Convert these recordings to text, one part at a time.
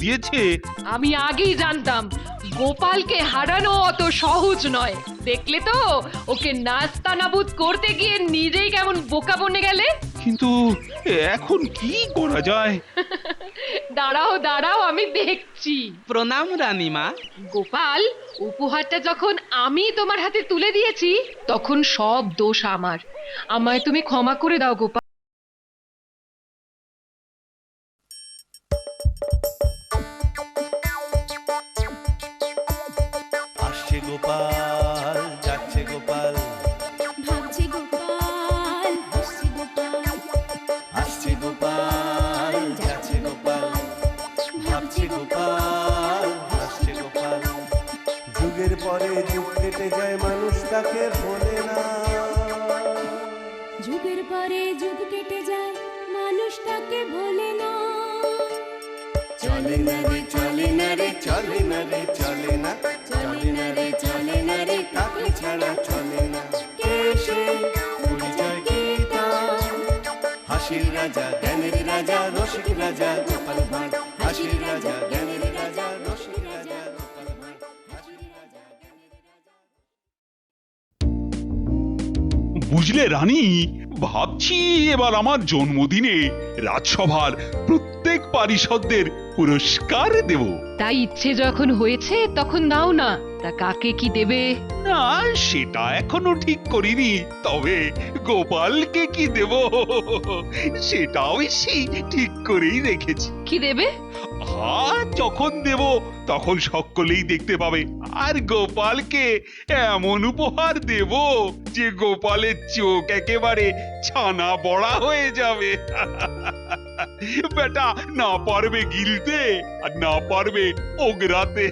দিয়েছে। আমি আগেই জানতাম গোপালকে হারানো অত সহজ নয়। দেখলে তো ওকে নাস্তানাবুদ করতে গিয়ে নিজেই কেমন বোকা বনে গেলে। কিন্তু এখন কি করা যায়? দাঁড়াও দাঁড়াও, আমি দেখছি। প্রণাম রানীমা। গোপাল, উপহারটা যখন আমি তোমার হাতে তুলে দিয়েছি তখন সব দোষ আমার। আমায় তুমি ক্ষমা করে দাও গোপাল। আসছে গোপাল, যাচ্ছে গোপাল, ভাবছে গোপাল, হাসছে গোপাল, আসছে গোপাল, যাচ্ছে গোপাল, ভাবছে গোপাল, হাসছে গোপাল। যুগের পরে যুগ কেটে যায়, মানুষ তাকে ভোলে না। যুগের পরে যুগ কেটে যায়, মানুষ তাকে ভোলে না। চলে না রে, চলে না রে, চলে না রে, চলে না, চলে না রে, চলে না রে, তাকে ছাড়া চলে না। কে সে? পরিচয় কি তার? হাসির রাজা, জ্ঞানের রাজা, রসিক রাজা গোপাল ভাঁড়। হাসির রাজা, জ্ঞানের রাজা, রসিক রাজা গোপাল ভাঁড়। হাসির রাজা, জ্ঞানের রাজা। বুঝলে রানী, ভাবছি এবার আমার জন্মদিনে রাজসভার প্রত্যেক পারিষদদের পুরস্কার দেব। তাই ইচ্ছে যখন হয়েছে তখন দাও না। তা কাকে কি দেবে? না, সেটা এখনো ঠিক করিনি, তবে গোপালকে কি দেব সেটা অবশ্যই ঠিক করেই রেখেছি। কি দেবে? যখন দেব তখন সকলেই দেখতে পাবে। আর গোপালকে এমন উপহার দেব যে গোপালের চোখ একেবারে ছানা বড়া হয়ে যাবে। বেটা না পারবে গিলতে আর না পারবে ওগরাতে।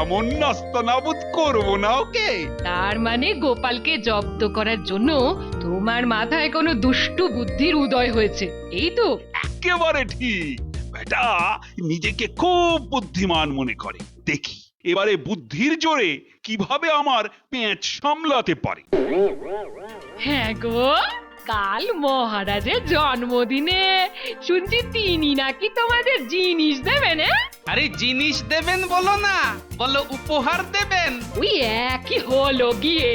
এমন নাস্তানাবুদ করবো না ওকে। তার মানে গোপালকে জব্দ করার জন্য তোমার মাথায় কোনো দুষ্টু বুদ্ধির উদয় হয়েছে, এই তো? একেবারে ঠিক। বেটা নিজেকে খুব বুদ্ধিমান মনে করে। দেখি এবারে বুদ্ধির জোরে কিভাবে আমার পেঁচ সামলাতে পারে। হ্যাঁ গো, কাল মহারাজের জন্মদিনে শুনছি তিনি নাকি তোমাদের জিনিস দেবেন। আরে জিনিস দেবেন বলো না, বলো উপহার দেবেন। ওই একই হলো গিয়ে,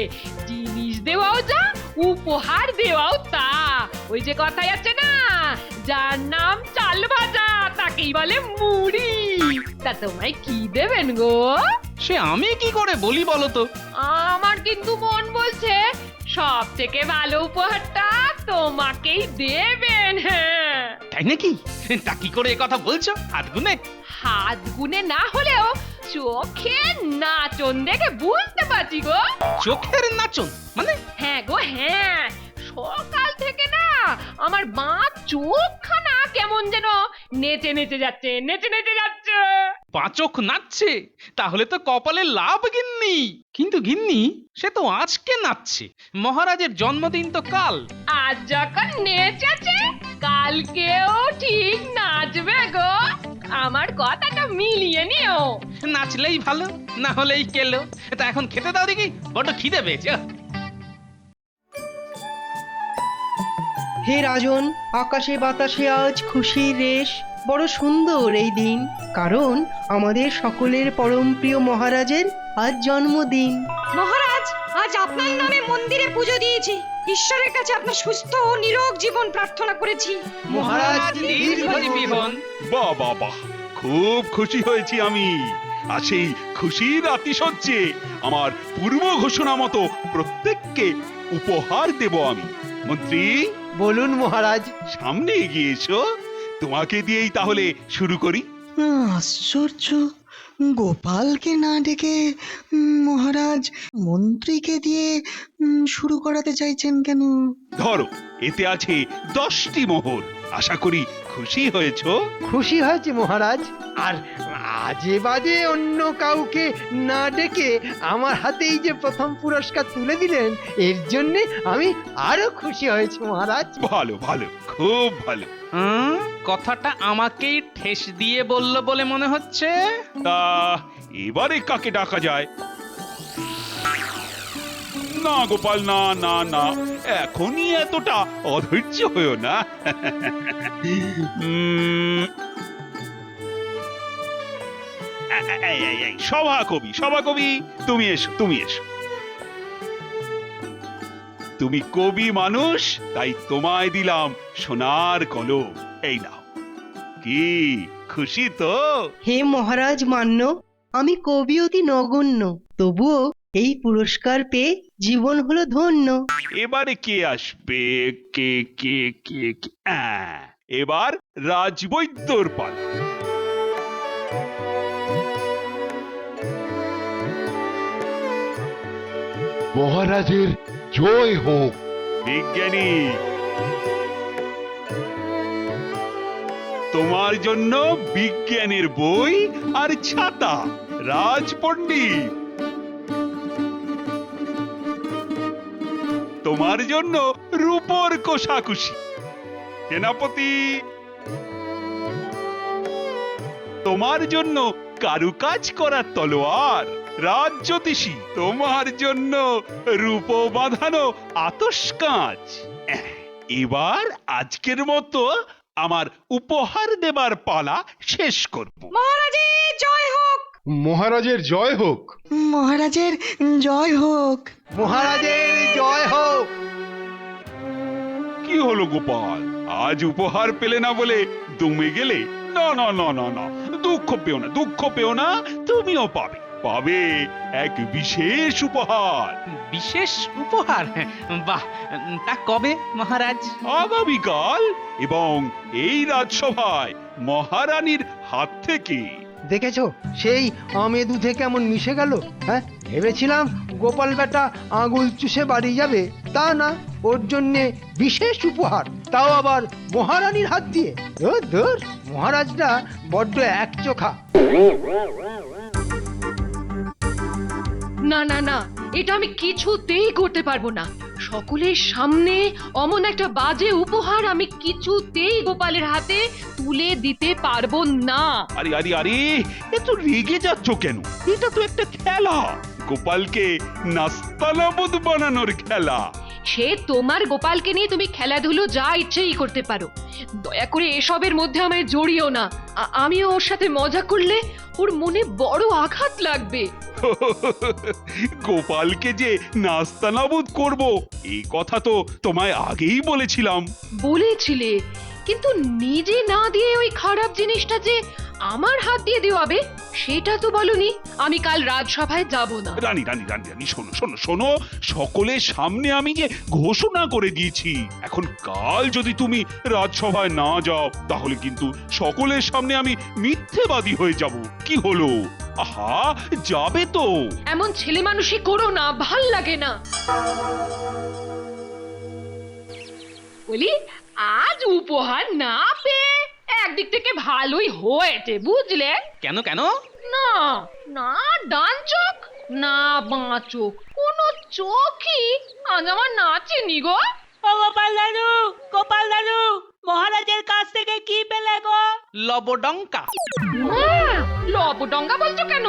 জিনিস দেওয়াও যা, উপহার দেওয়াও তা। ওই যে কথাই আছে না, যার নাম চাল ভাজা তাকেই বলে মুড়ি। তা তোমায় কি দেবেন গো? সে আমি কি করে বলি বলো তো? আমার কিন্তু মন বলছে সব থেকে ভালো উপহারটা তোমাকেই দেবেন। হ্যাঁ, তাই নাকি? তা কি করে এ কথা বলছো? হাত গুনে? হাত গুনে না হলেও চোখে নাচন দেখে বুঝতে পারছি গো। চোখের নাচন মানে? হ্যাঁ গো হ্যাঁ, সকাল থেকে না আমার বাঁ চোখখানা কেমন যেন নেচে নেচে যাচ্ছে, নেচে নেচে যাচ্ছে। পাঁচক নাচছে? তাহলে তো কপালে লাভ গিন্নি। কিন্তু গিন্নি, সে তো আজকে নাচছে, মহারাজের জন্মদিন তো কাল। আজ যখন নেচেছে কালকেও ঠিক নাচবে গো। আমার কথাটা মিলিয়ে নিও। নাচলেই ভালো, না হলেই কেলো। তা এখন খেতে দাও দেখি, বড্ড খিদে পেয়েছে। হে রাজন, আকাশে বাতাসে আজ খুশির রেশ। বড় সুন্দর এই দিন, কারণ আমাদের সকলের পরম প্রিয় মহারাজের আজ জন্মদিন। মহারাজ, আজ আপনার নামে মন্দিরে পুজো দিয়েছি। ঈশ্বরের কাছে আপনার সুস্থ ও নিরোগ জীবন প্রার্থনা করেছি। মহারাজ দীর্ঘজীবী হন। বাহ বাহ বাহ, খুব খুশি হয়েছি আমি। আর সেই খুশির আতিশয্যে আমার পূর্ব ঘোষণা মতো প্রত্যেককে উপহার দেব আমি। মন্ত্রী, বলুন মহারাজ। সামনে এগিয়ে এসো, তোমাকে দিয়েই তাহলে শুরু করি। আশ্চর্য, গোপালকে না ডেকে মহারাজ মন্ত্রীকে দিয়ে শুরু করাতে চাইছেন কেন? ধরো, এতে আছে 10টি মোহর। আশা করি খুশি হয়েছো। খুশি হয়েছে মহারাজ। আর আজে বাজে অন্য কাউকে না ডেকে আমার হাতেই যে প্রথম পুরস্কার তুলে দিলেন, এর জন্য আমি আরো খুশি হয়েছি মহারাজ। ভালো ভালো, খুব ভালো। কথাটা আমাকেই ঠেস দিয়ে বলল বলে মনে হচ্ছে। তা এবারে কাকে ডাকা যায়? না গোপাল, না না না, এখনই এতটা অধৈর্য হয়েও না। এই, সভাকবি সভাকবি, তুমি এসো তুমি এসো। তুমি কবি মানুষ, তাই তোমায় দিলাম সোনার কলম। এই নাও। কি খুশি তো? হে মহারাজ মান্য, আমি কবি অতি নগণ্য, তবুও এই পুরস্কার পেয়ে জীবন হলো ধন্য। এবারে কে আসবে? কে কে কে কে? এবার রাজবৈদ্যর পালা। মহারাজের জয় হোক। বিজ্ঞানী, তোমার জন্য বিজ্ঞানের বই আর ছাতা। রাজপণ্ডিত, তোমার জন্য রূপর কোষাকুষি। সেনাপতি, তোমার জন্য কারুকাজ করা তলোয়ার। রাজ্যোতিষী, তোমার জন্য রূপ বাঁধানো আতস কাঁচ। এবার আজকের মতো আমার উপহার দেবার পালা শেষ করব। মহারাজের জয় হোক। মহারাজের জয় হোক। মহারাজের জয় হোক। মহারাজের জয় হোক। কি হলো গোপাল, আজ উপহার পেলে না বলে দমে গেলে? না না না না না, দুঃখ পেও না, দুঃখ পেও না, তুমিও পাবে, পাবে এক বিশেষ উপহার। বিশেষ উপহার? বাহ, তা কবে মহারাজ? আগামীকাল, এবং এই রাজসভায় মহারানীর হাত থেকে। দেখেছো সেই আমে দুধে কেমন মিশে গেল? হ্যাঁ, ভেবেছিলাম গোপাল বেটা আঙুল চুষে বাড়ি যাবে, তা না, ওর জন্যে বিশেষ উপহার, তাও আবার মহারানীর হাত দিয়ে। ধুর ধুর, মহারাজটা বড্ড একচোখা। না না না, এটা আমি কিছুতেই করতে পারবো না। সকলের সামনে অমন একটা বাজে উপহার আমি কিছুতেই গোপালের হাতে তুলে দিতে পারবো না। আরে আরে আরে, এত রেগে যাচ্ছ কেন? এটা তো একটা খেলা, গোপালকে নাস্তানাবুদ বানানোর খেলা। সে তোমার গোপালকে নিয়ে তুমি খেলাধুলো যা ইচ্ছেই করতে পারো, দয়া করে এসবের মধ্যে আমায় জড়িও না। আমিও ওর সাথে মজা করলে ওর মনে বড় আঘাত লাগবে। গোপালকে যে নাস্তানাবুদ করব, এই কথা তো তোমায় আগেই বলেছিলাম। বলেছিলে, কিন্তু নিজে না দিয়ে ওই খারাপ জিনিসটা যে আমার হাত দিয়ে দেওয়াবে সেটা তো বলনি। আমি কাল রাজসভায় যাব না। রানী রানী রানী রানী, শোনো শোনো শোনো, সকলের সামনে আমি যে ঘোষণা করে দিয়েছি, এখন কাল যদি তুমি রাজসভায় না যাও, তাহলে কিন্তু সকলের সামনে আমি মিথ্যেবাদী হয়ে যাব। কি হলো? আহা, যাবে তো? এমন ছেলে মানুষই করো না, ভাল লাগে না। বলি, আজ উপহার না পেয়ে একদিক থেকে ভালোই হয়েছে, বুঝলে? কেন কেন? না না, ডান চোখ না বাঁ চোখ, কোনো চোখই আজ আমার নাচেনি গো। ও গোপাল দাদু, গোপাল দাদু, মহারাজের কাছ থেকে কি পেলে গো? লবডঙ্কা। লবডঙ্গা বলছো কেন?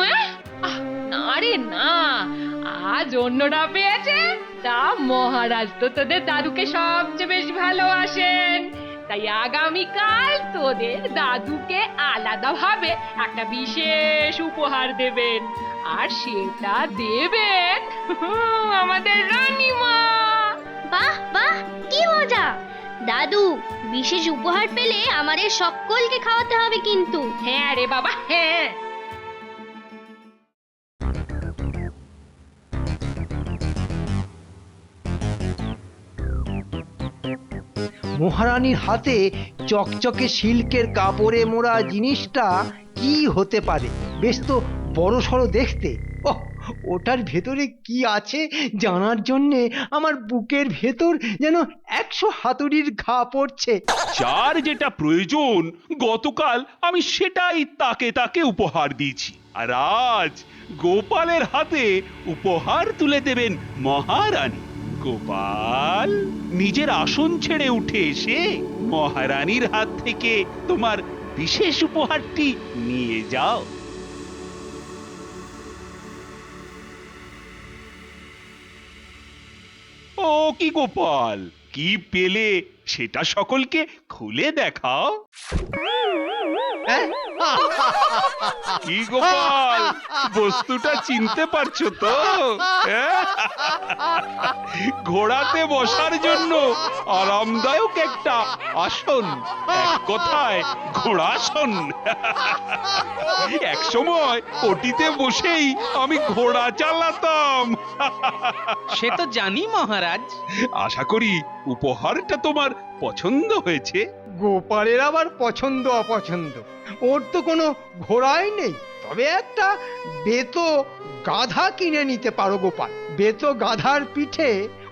না রে না, আজ অন্যরা পেয়েছে। তা মহারাজ তো তোদের দাদুকে সবচেয়ে বেশি ভালোবাসেন, তাই আগামীকাল তোদের দাদুকে আলাদাভাবে একটা বিশেষ উপহার দেবেন, আর সেটা দেবেন আমাদের রানীমা। বাহ বাহ, কি মজা! দাদু, বিশেষ উপহার পেলে আমাদের সকলকে খাওয়াতে হবে কিন্তু। হ্যাঁ রে বাবা, হ্যাঁ। মহারানীর হাতে চকচকে সিল্কের কাপড়ে মোড়া জিনিসটা কি হতে পারে? বেশ তো বড় সড়ো দেখতে। ওহ, ওটার ভেতরে কি আছে জানার জন্যে আমার বুকের ভেতর যেন 100 হাতুড়ির ঘা পড়ছে। যার যেটা প্রয়োজন গতকাল আমি সেটাই তাকে তাকে উপহার দিয়েছি, আর আজ গোপালের হাতে উপহার তুলে দেবেন মহারানী। গোপাল, নিজের আসন ছেড়ে উঠে এসে মহারানীর হাত থেকে তোমার বিশেষ উপহারটি নিয়ে যাও। ও কি গোপাল, কি পেলে সেটা সকলকে খুলে দেখাও। হ্যাঁ? কি গোপাল, বস্তুটা চিনতে পারছো তো? হ্যাঁ? ঘোড়াতে বসার জন্য আরামদায়ক একটা আসন, এক কথায় ঘোড়াসন। এক সময় ওটিতে বসেই আমি ঘোড়া চালাতাম। সে তো জানি মহারাজ। আশা করি উপহারটা তোমার পছন্দ হয়েছে। গোপালের আবার পছন্দ অপছন্দ, ওর তো কোনো ঘোড়াই নেই। তবে একটা বেতো গাধা কিনে নিতে পারো গোপাল। বেতো গাধার পিঠে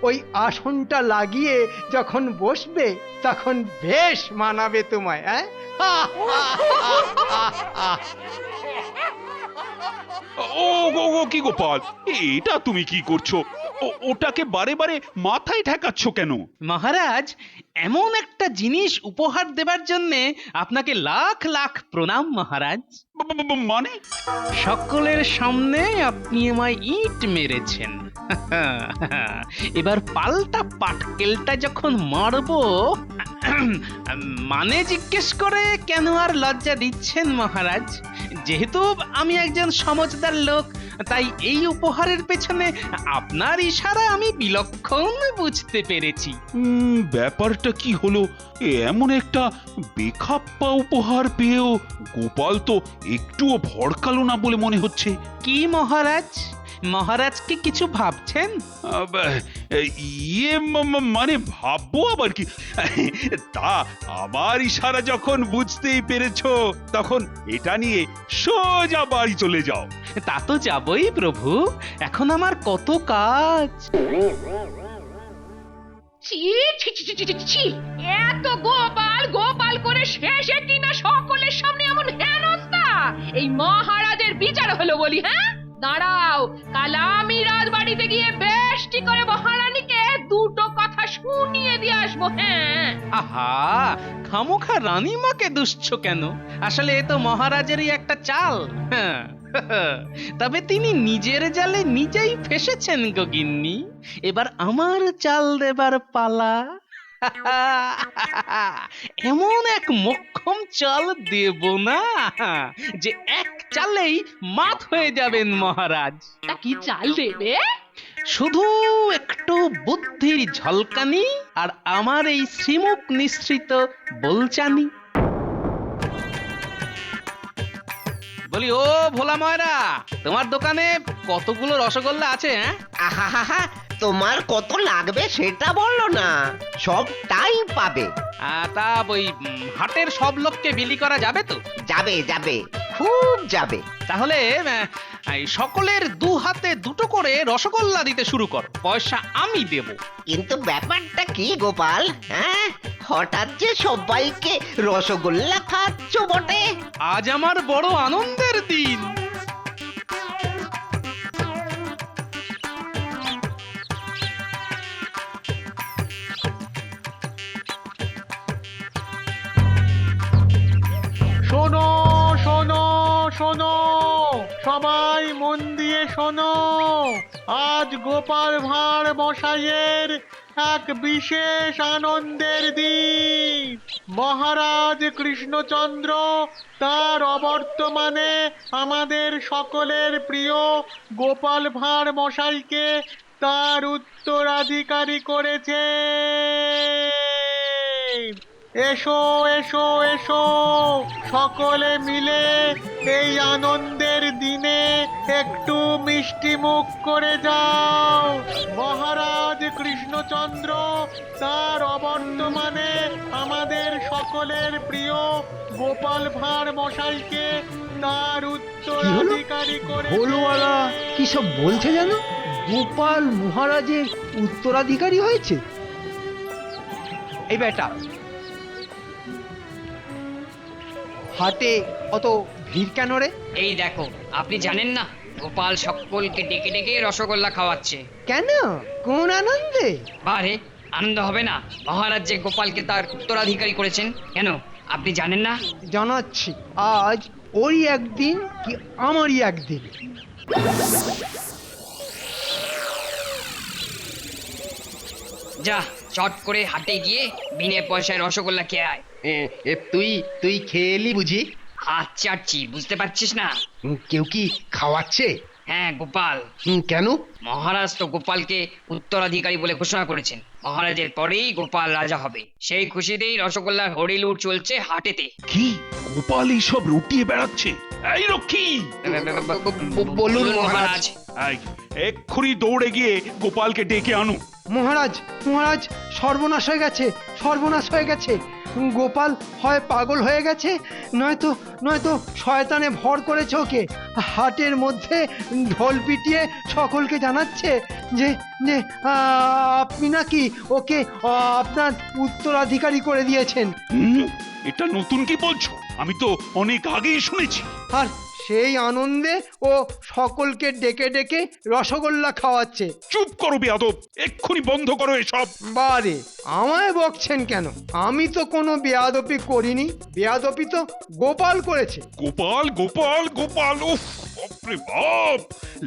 ওই আসনটা লাগিয়ে যখন বসবে তখন বেশ মানাবে তোমায়। হ্যাঁ, ও গো গো, কি গোপাল, এটা তুমি কি করছো? ওটাকে বারে বারে মাথায় ঠেকাচ্ছ কেন? মহারাজ, এমন একটা জিনিস উপহার দেবার জন্যে আপনাকে লাখ লাখ প্রণাম মহারাজ। মানে? সকলের সামনে আপনি আমায় ইট মেরেছেন, এবার পাল্টা পাটকেলটা যখন মারবো, মানে জিজ্ঞেস করে কেন আর লজ্জা দিচ্ছেন মহারাজ? যেহেতু আমি একজন সমজদার লোক, তাই এই উপহারের পেছনে আপনার ইশারা আমি বিলক্ষণ বুঝতে পেরেছি। ব্যাপারটা কি হলো? এমন একটা বেখাপ্পা উপহার পেয়েও গোপাল তো একটুও ভড়কালো না বলে মনে হচ্ছে। কি মহারাজ, মহারাজ কি কিছু ভাবছেন? মানে ভাববো আবার কি? তা আমার ইশারা যখন বুঝতেই পেরেছো, তখন এটা নিয়ে সোজা বাড়ি চলে যাও। তা তো যাবই প্রভু, এখন আমার কত কাজ। ছি ছি ছি ছি ছি, ছি। এত গোপাল গোপাল করে শেষে কিনা সকলের সামনে এমন হেনস্থা! এই মহারাজের বিচার হলো বলি? হ্যাঁ, দাঁড়াও, কাল আমি রাজবাড়িতে গিয়ে বেশটি করে মহারানীকে দুটো কথা শুনিয়ে দিয়ে আসবো। হ্যাঁ, আহা, খামোখা রানীমাকে দুষছ কেন? আসলে এ তো মহারাজেরই একটা চাল। হ্যাঁ, তবে তিনি নিজের জালে নিজেই ফেসেছেন গো গিন্নি। এবার আমার চাল দেবার পালা। এমন এক মোক্ষম চাল দেব না যে এক চালেই মাত হয়ে যাবেন মহারাজ। তা কি চাল দেবে? শুধু একটু বুদ্ধির ঝলকানি আর আমার এই শ্রীমুখ নিঃসৃত বলচানি। বলি, ও ভোলা ময়রা, তোমার দোকানে কতগুলো রসগোল্লা আছে? হ্যাঁ, আহা, তোমার কত লাগবে সেটা বললো না, সবটাই পাবে। তা ওই হাটের সব লোককে বিলি করা যাবে তো? যাবে যাবে, খুব যাবে। তাহলে এই সকলের দু হাতে দুটো করে রসগোল্লা দিতে শুরু কর, পয়সা আমি দেব। কিন্তু ব্যাপারটা কি গোপাল, হ্যাঁ, হঠাৎ যে সবাইকে রসগোল্লা খাচ্ছ বটে? আজ আমার বড় আনন্দের দিন। শোনো শোনো শোনো, সবাই মন দিয়ে শোনো। আজ গোপাল ভাঁড় মশাইয়ের এক বিশেষ আনন্দের দিন। মহারাজ কৃষ্ণচন্দ্র তার অবর্তমানে আমাদের সকলের প্রিয় গোপাল ভাঁড় মশাইকে তার উত্তরাধিকারী করেছে। এসো এসো এসো, সকলে মিলে এই আনন্দের দিনে একটু মিষ্টি মুখ করে যাও। মহারাজ কৃষ্ণচন্দ্র তার অবর্তমানে আমাদের সকলের প্রিয় গোপাল ভাঁড় মশাইকে তার উত্তরাধিকারী করে। ভোলওয়ালা কি সব বলছে জানো? গোপাল মহারাজের উত্তরাধিকারী হয়েছে? এই বেটা, হাটে অত ভিড় কেন রে? এই দেখো, আপনি জানেন না গোপাল সকলকে ডেকে ডেকে রসগোল্লা খাওয়াচ্ছে। কেন? কোন আনন্দে? বারে, আনন্দ হবে না? মহারাজ যে গোপালকে তার উত্তরাধিকারী করেছেন। কেন, আপনি জানেন না? জানাচ্ছি, আজ ওরই একদিন কি আমারই একদিন। যা, চট করে হাটে গিয়ে বিনে পয়সায় রসগোল্লা খেয়ে আয়। তুই খেয়ে এলি বুঝি? হাত চাটছি, বুঝতে পারছিস না? কেউ কি খাওয়াচ্ছে? হ্যাঁ, গোপাল। কেন? মহারাজ তো গোপালকে উত্তরাধিকারী বলে ঘোষণা করেছেন। মহারাজের পরেই গোপাল রাজা হবে। সেই খুশিতেই রসগোল্লার হরিলুট চলছে হাটেতে। কি গোপাল এইসব রুটিয়ে বেড়াচ্ছে? এই রক্ষী, বলুন মহারাজ। এই, এক্ষুনি দৌড়ে গিয়ে গোপালকে ডেকে আনো। মহারাজ, মহারাজ, সর্বনাশ হয়ে গেছে, সর্বনাশ হয়ে গেছে। গোপাল হয় পাগল হয়ে গেছে, নয়তো নয়তো শয়তানে ভর করেছে ওকে। হাটের মধ্যে ঢোল পিটিয়ে সকলকে জানাচ্ছে যে যে আপনি নাকি ওকে আপনার উত্তরাধিকারী করে দিয়েছেন। এটা নতুন কি বলছো? আমি তো অনেক আগেই শুনেছি। আর সেই আনন্দে ও সকলকে ডেকে ডেকে রসগোল্লা খাওয়াচ্ছে। চুপ করো বেয়াদব, এক্ষুনি বন্ধ করো এসব। বারে, আমায় বকছেন কেন? আমি তো কোনো বেয়াদপি করিনি, বেয়াদপি তো গোপাল করেছে। গোপাল গোপাল গোপাল, উফ বাপরে বাপ,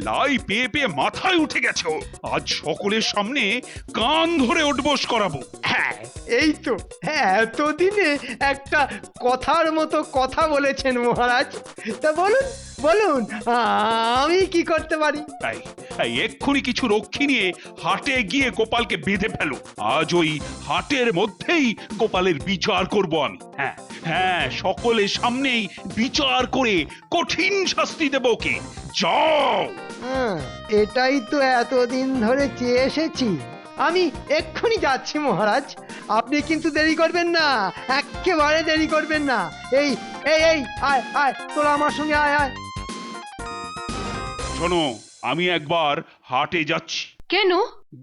লাই পেয়ে পেয়ে মাথায় উঠে গেছে ওর। আজ সকলের সামনে কান ধরে উঠবোস করাবো। হ্যাঁ, এই তো এতদিনে একটা কথার মতো কথা বলেছেন মহারাজ। তা বলুন বলুন, আমি কি করতে পারি? তাই এক্ষুনি কিছু রক্ষী নিয়ে হাটে গিয়ে গোপালকে বেঁধে ফেলো। আজ ওই হাটের মধ্যেই গোপালের বিচার করব আমি। হ্যাঁ হ্যাঁ, সকলের সামনেই বিচার করে কঠিন শাস্তি দেব ওকে। যাও। এটাই তো এতদিন ধরে চেয়ে এসেছি। আমি এক্ষুনি যাচ্ছি মহারাজ, আপনি কিন্তু দেরি করবেন না, একেবারে দেরি করবেন না। এই এই এই আয় আয়, তোরা আমার সঙ্গে আয় আয়। শোনো, আমি একবার হাটে যাচ্ছি। কেন?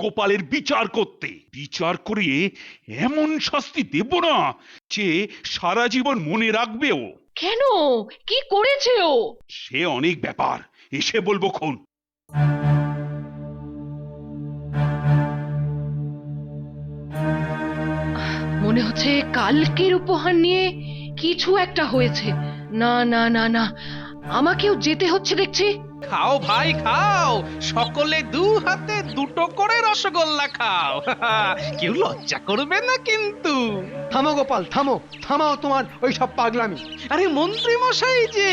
গোপালের বিচার করতে। বিচার করিয়ে এমন শাস্তি দেব না যে সারা জীবন মনে রাখবে ও। কেন? কি করেছে ও? সে অনেক ব্যাপার, এসে বলবো খন। মনে হচ্ছে কালকের উপহার নিয়ে কিছু একটা হয়েছে। না না না না, আমাকেও যেতে হচ্ছে দেখছি। খাও ভাই খাও, সকলে দু হাতে দুটো করে রসগোল্লা খাও। কেউ লজ্জা করবে না কিন্তু। থামো গোপাল, থামো, থামাও তোমার ওই সব পাগলামি। আরে মন্ত্রী মশাই যে,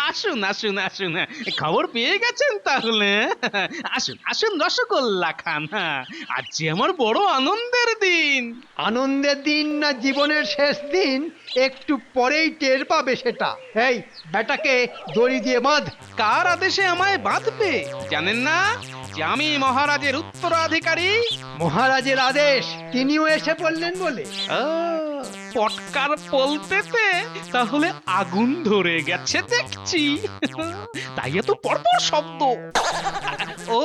আসুন আসুন আসুন, খবর পেয়ে গেছেন তাহলে? আসুন আসুন, রসগোল্লা খান। আজ যে আমার বড় আনন্দের দিন। আনন্দের দিন না জীবনের শেষ দিন, একটু পরেই টের পাবে সেটা। এই বেটাকে দড়ি দিয়ে বাঁধ। কার আদেশে আমায় বাঁধবে জানেন না? যে আমি মহারাজের উত্তরাধিকারী। মহারাজের আদেশ, তিনিও এসে পড়লেন বলে। পটকার পলতেতে তাহলে আগুন ধরে গেছে দেখছি, তাই এত পরপর শব্দ। ও,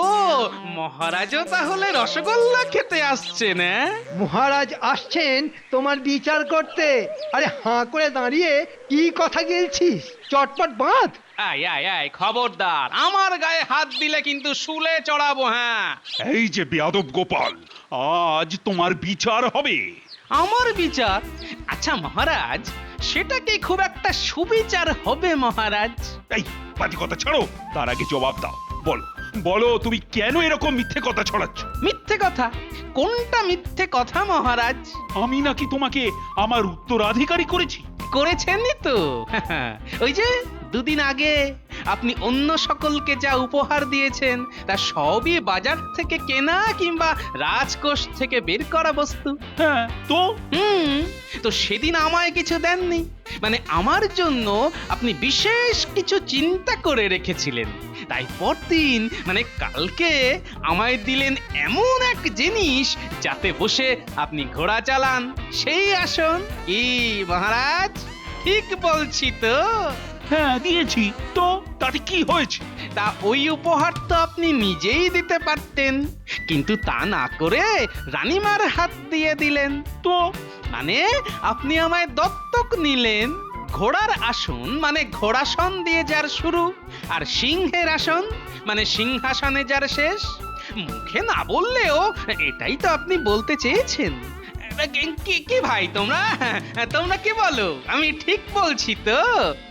মহারাজও তাহলে রসগোল্লা খেতে আসছেন? মহারাজ আসছেন তোমার বিচার করতে। আরে হাঁ করে দাঁড়িয়ে কি কথা গেলছিস? চটপট বাঁধ। আয় আয় আয়, খবরদার, আমার গায়ে হাত দিলে কিন্তু শুলে চড়াবো। হ্যাঁ, এই যে বেয়াদব গোপাল, আজ তোমার বিচার হবে। আমার বিচার? আচ্ছা মহারাজ, সেটা কি খুব একটা সুবিচার হবে মহারাজ? এই বাজে কথা ছাড়ো, তার আগে জবাব দাও। বলো বলো, তুমি কেন এরকম মিথ্যে কথা ছড়াচ্ছ? মিথ্যে কথা? কোনটা মিথ্যে কথা মহারাজ? আমি নাকি তোমাকে আমার উত্তরাধিকারী করেছি? করেছেনই তো। ওই যে দুদিন আগে আপনি অন্য সকলকে যা উপহার দিয়েছেন তা সবই বাজার থেকে কেনা কিংবা রাজকোষ থেকে বের করা বস্তু। হ্যাঁ তো? তো সেদিন আমায় কিছু দেননি, মানে আমার জন্য আপনি বিশেষ কিছু চিন্তা করে রেখেছিলেন। তাই পরদিন মানে কালকে আমায় দিলেন এমন এক জিনিস যাতে বসে আপনি ঘোড়া চালান, সেই আসন। কি মহারাজ, ঠিক বলছি তো? হ্যাঁ দিয়েছি তো, তাতে কি হয়েছে? তা ওই উপহার তো আপনি নিজেই দিতে পারতেন, কিন্তু তা না করে রানীমার হাত দিয়ে দিলেন। তো মানে আপনি আমায় দত্তক নিলেন। ঘোড়ার আসন মানে ঘোড়াসন দিয়ে যার শুরু, আর সিংহের আসন মানে সিংহাসনে যার শেষ। মুখে না বললেও এটাই তো আপনি বলতে চেয়েছেন। কি ভাই, তোমরা তোমরা কি বলো? আমি ঠিক বলছি তো?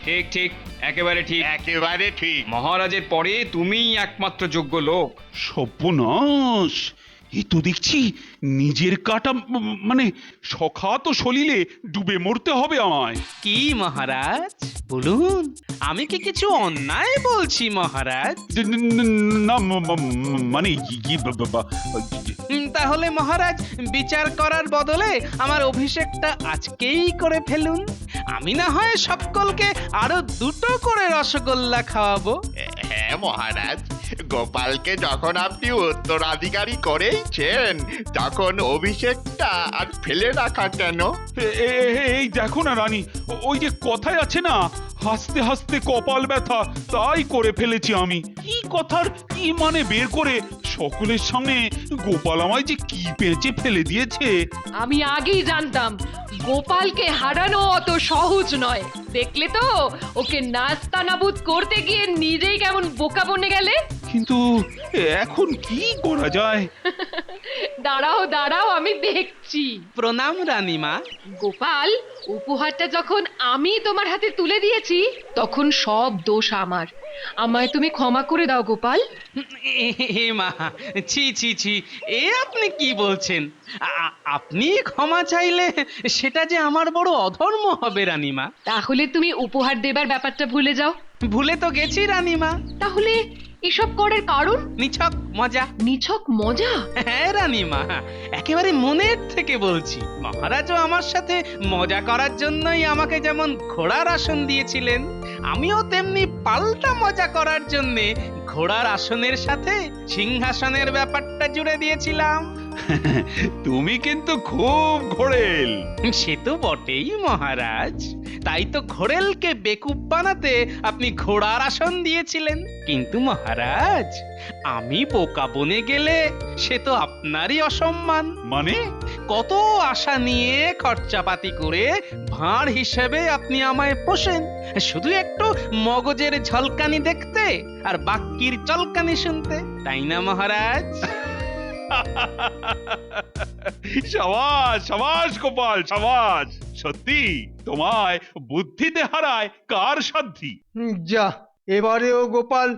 ঠিক ঠিক, একেবারে ঠিক, একেবারে ঠিক। মহারাজের পরে তুমিই একমাত্র যোগ্য লোক। সর্বনাশ, এই তো দেখছি নিজের কাটা মানে সখা তো সলিলে ডুবে মরতে হবে আমায়। কি মহারাজ বলুন, আমি কি কিছু অন্যায় বলছি মহারাজ? না মানে তাহলে মহারাজ বিচার করার বদলে আমার অভিষেকটা আজকেই করে ফেলুন। আমি না হয় সকলকে আরো 2টো করে রসগোল্লা খাওয়াবো। হ্যাঁ মহারাজ, গোপালকে যখন আপনি উত্তরাধিকারী করেইছেন তখন অভিষেকটা আর ফেলে রাখা কেন? এই দেখো না রানী, ওই যে কথায় আছে না, হাসতে হাসতে কপাল ব্যথা, তাই করে ফেলেছি আমি। কি কথার কি মানে বের করে সকলের সামনে গোপাল আমায় যে কি পেঁচে ফেলে দিয়েছে। আমি আগেই জানতাম গোপালকে হারানো অত সহজ নয়। দেখলে তো ওকে নাস্তানাবুদ করতে গিয়ে নিজেই কেমন বোকা বনে গেলে। কিন্তু এখন কি করা যায়? দাঁড়াও দাঁড়াও, আমি দেখছি। প্রণাম রানীমা। গোপাল, উপহারটা যখন আমি তোমার হাতে তুলে দিয়েছি তখন সব দোষ আমার। আমায় তুমি ক্ষমা করে দাও গোপাল। হে মা, ছি ছি ছি, এ আপনি কি বলছেন? আপনি ক্ষমা চাইলে সেটা যে আমার বড় অধর্ম হবে রানীমা। তাহলে তুমি উপহার দেবার ব্যাপারটা ভুলে যাও। ভুলে তো গেছি রানীমা। তাহলে এসব করার কারণ? নিছক মজা। নিছক মজা? হ্যাঁ রানীমা, একেবারে মনের থেকে বলছি। মহারাজও আমার সাথে মজা করার জন্যই আমাকে যেমন ঘোড়ার আসন দিয়েছিলেন, আমিও তেমনি পাল্টা মজা করার জন্যে ঘোড়ার আসনের সাথে সিংহাসনের ব্যাপারটা জুড়ে দিয়েছিলাম। তুমি কিন্তু খুব ঘোড়েল। সে তো বটেই মহারাজ, তাই তো ঘোড়েলকে বেকুব বানাতে আপনি ঘোড়ার আসন দিয়েছিলেন। কিন্তু মহারাজ, আমি বোকা বনে গেলে সে তো আপনারই অসম্মান। মানে? কত আশা নিয়ে খরচাপাতি করে ভাঁড় হিসেবে আপনি আমায় পোষেন, শুধু একটু মগজের ঝলকানি দেখতে আর বাক্যির চলকানি শুনতে, তাই না মহারাজ? সাবাস সাবাস গোপাল, সাবাস। সত্যি তোমায় বুদ্ধিতে হারায় কার সাধ্যি। যা, এবারেও গোপাল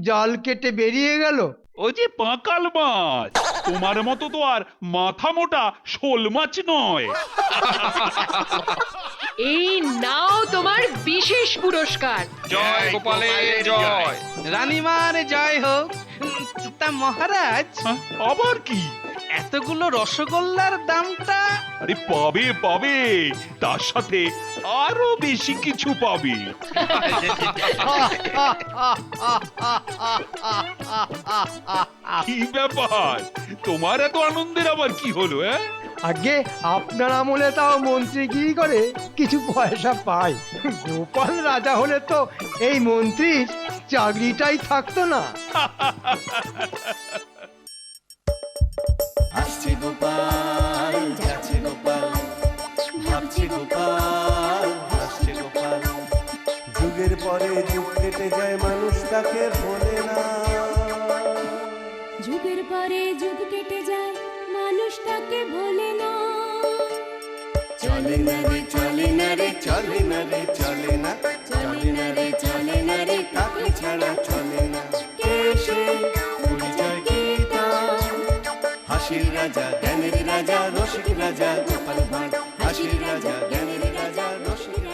জাল কেটে বেরিয়ে গেল। ও যে পাঁকাল মাছ, তোমার মতো তো আর মাথা মোটা শোল মাছ নয়। এই নাও তোমার বিশেষ পুরস্কার। জয় গোপালের জয়। রানীমার জয় হোক। তা মহারাজ, আবার কি? এতগুলো রসগোল্লার দামটা? আরে পাবে পাবে, তার সাথে আরো বেশি কিছু পাবে। কি ব্যাপার, তোমার এত আনন্দের আবার কি হলো? আগে আপনার আমলে তাও মন্ত্রীগিরি করে কিছু পয়সা পাই। গোপাল রাজা হলে তো এই মন্ত্রীর চাকরিটাই থাকতো না। আসছে গোপাল, যাচ্ছে গোপাল, ভাবছে গোপাল, হাসছে গোপাল। যুগের পরে যুগ কেটে যায়, মানুষ তাকে ভোলে না। যুগের পরে যুগ কেটে যায়, মানুষ তাকে ভোলে না। চলে না রে চলে না রে চলে না রে চলে না, চলে না রে চলে না রে কাকে ছাড়া চলে না। কে সে পরিচয় কি তার? হাসির রাজা, জ্ঞানের রাজা, রসিক রাজা গোপাল ভাঁড়। হাসির রাজা, জ্ঞানের রাজা, রসিক